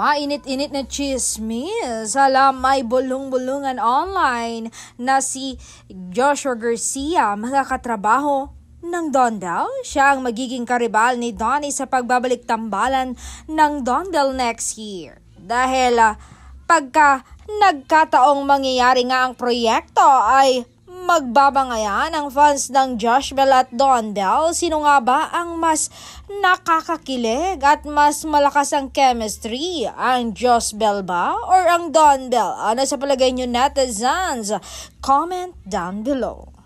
Mainit-init na chismis. May bulong-bulungan online na si Joshua Garcia makakatrabaho ng Don Del. Siya ang magiging karibal ni Donnie sa pagbabalik tambalan ng Don Del next year. Dahil pagka nagkataong mangyayari nga ang proyekto ay magbabangayan ang fans ng Josh Bell at Don Del. Sino nga ba ang mas nakakakilig at mas malakas ang chemistry? Ang Josh Bell ba or ang Don Bell? Ano sa palagay nyo, netizens? Comment down below.